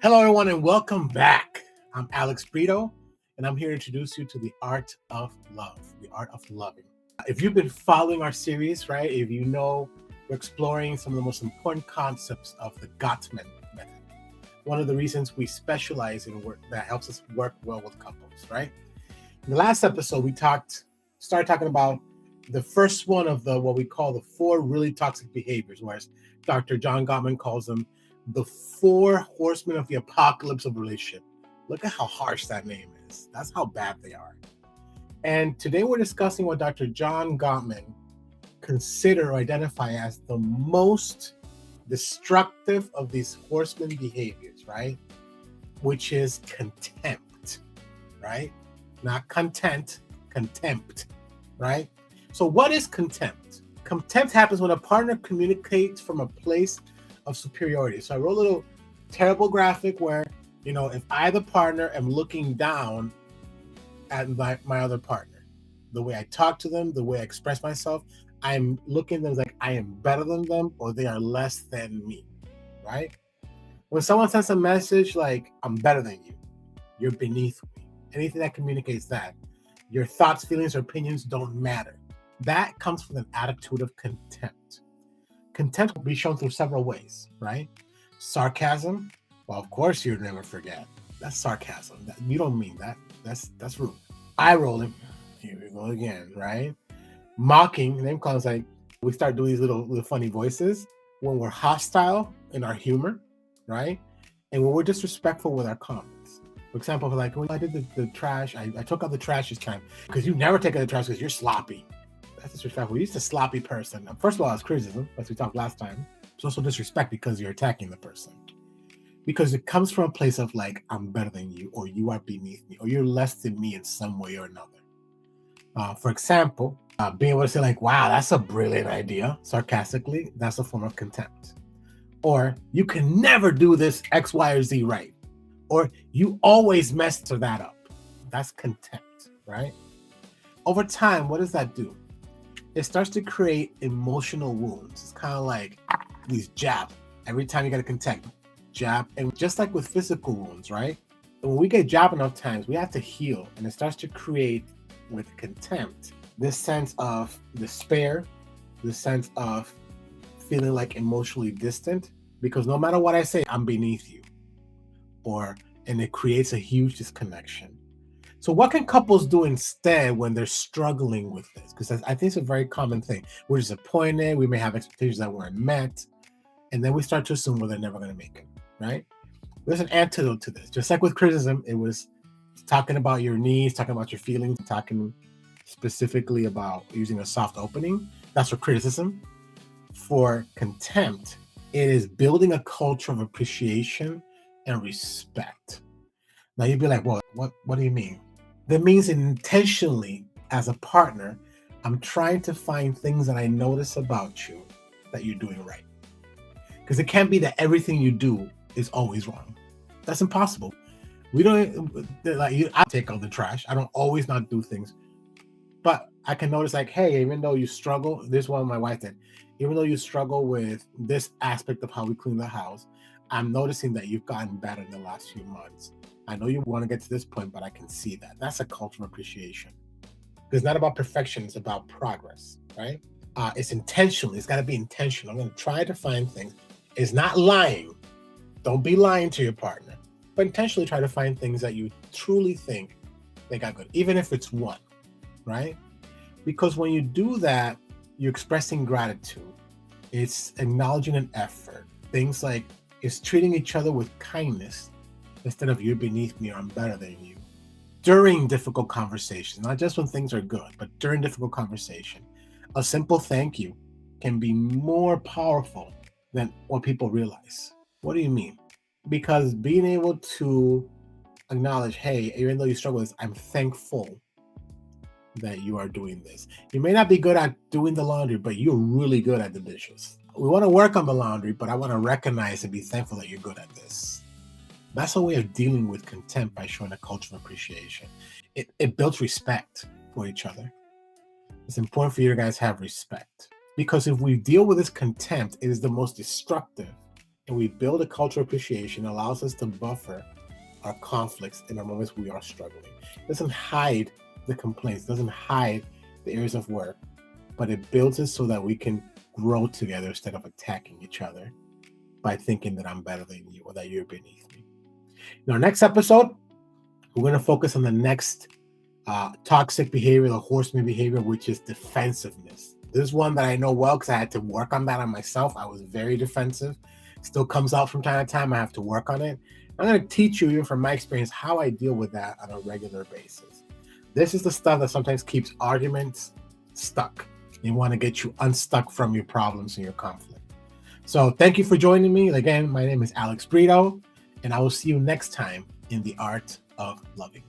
Hello, everyone, and welcome back. I'm Alex Brito, and I'm here to introduce you to the art of love, the art of loving. If you've been following our series, right, if you know we're exploring some of the most important concepts of the Gottman Method. One of the reasons we specialize in work that helps us work well with couples, right? In the last episode, we started talking about the first one of the what we call the four really toxic behaviors, whereas Dr. John Gottman calls them the four horsemen of the apocalypse of relationship. Look at how harsh that name is. That's how bad they are. And today we're discussing what Dr. John Gottman consider or identify as the most destructive of these horsemen behaviors, right? Which is contempt, right? Not content, contempt, right? So what is contempt? Contempt happens when a partner communicates from a place of superiority. So I wrote a little terrible graphic where, if I, the partner, am looking down at my other partner, the way I talk to them, the way I express myself, I'm looking at them like I am better than them or they are less than me, right? When someone sends a message like, I'm better than you, you're beneath me, anything that communicates that, your thoughts, feelings, or opinions don't matter. That comes from an attitude of contempt. Contempt will be shown through several ways, right? Sarcasm. Well, of course you'll never forget. That's sarcasm. You don't mean that. That's rude. Eye rolling. Here we go again, right? Mocking. Name calling is like we start doing these little funny voices when we're hostile in our humor, right? And when we're disrespectful with our comments. For example, like when I did the trash, I took out the trash this time because you never take out the trash because you're sloppy. That's disrespectful. You're just a sloppy person. First of all, it's criticism, as we talked last time. It's also disrespect because you're attacking the person. Because it comes from a place of like, I'm better than you, or you are beneath me, or you're less than me in some way or another. For example, being able to say like, wow, that's a brilliant idea, sarcastically, that's a form of contempt. Or you can never do this X, Y, or Z right. Or you always mess that up. That's contempt, right? Over time, what does that do? It starts to create emotional wounds. It's kind of like these jab. Every time you get a contempt, jab. And just like with physical wounds, right? And when we get jabbed enough times, we have to heal. And it starts to create, with contempt, this sense of despair, this sense of feeling like emotionally distant. Because no matter what I say, I'm beneath you. And it creates a huge disconnection. So what can couples do instead when they're struggling with this? Because I think it's a very common thing. We're disappointed. We may have expectations that weren't met. And then we start to assume, well, they're never going to make it, right? There's an antidote to this. Just like with criticism, it was talking about your needs, talking about your feelings, talking specifically about using a soft opening. That's for criticism. For contempt, it is building a culture of appreciation and respect. Now you'd be like, well, what do you mean? That means intentionally, as a partner, I'm trying to find things that I notice about you that you're doing right. Because it can't be that everything you do is always wrong. That's impossible. We don't I take out the trash. I don't always not do things. But I can notice like, hey, even though you struggle, this one my wife did, even though you struggle with this aspect of how we clean the house, I'm noticing that you've gotten better in the last few months. I know you want to get to this point, but I can see that. That's a cultural appreciation. It's not about perfection. It's about progress, right? It's intentional. It's got to be intentional. I'm going to try to find things. It's not lying. Don't be lying to your partner, but intentionally try to find things that you truly think they got good, even if it's one, right? Because when you do that, you're expressing gratitude. It's acknowledging an effort. Things like it's treating each other with kindness instead of you're beneath me or I'm better than you. During difficult conversations, not just when things are good, but during difficult conversation, a simple thank you can be more powerful than what people realize. What do you mean? Because being able to acknowledge, hey, even though you struggle with this, I'm thankful that you are doing this. You may not be good at doing the laundry, but you're really good at the dishes. We want to work on the laundry, but I want to recognize and be thankful that you're good at this. That's a way of dealing with contempt by showing a culture of appreciation. It builds respect for each other. It's important for you guys to have respect. Because if we deal with this contempt, it is the most destructive and we build a culture of appreciation that allows us to buffer our conflicts in the moments we are struggling. It doesn't hide the complaints, doesn't hide the areas of work, but it builds it so that we can grow together instead of attacking each other by thinking that I'm better than you or that you're beneath me. In our next episode, we're going to focus on the next toxic behavior, the horseman behavior, which is defensiveness. This is one that I know well because I had to work on that on myself. I was very defensive. Still comes out from time to time. I have to work on it. I'm going to teach you, even from my experience, how I deal with that on a regular basis. This is the stuff that sometimes keeps arguments stuck. You want to get you unstuck from your problems and your conflict. So thank you for joining me. Again, my name is Alex Brito, and I will see you next time in the Art of Loving.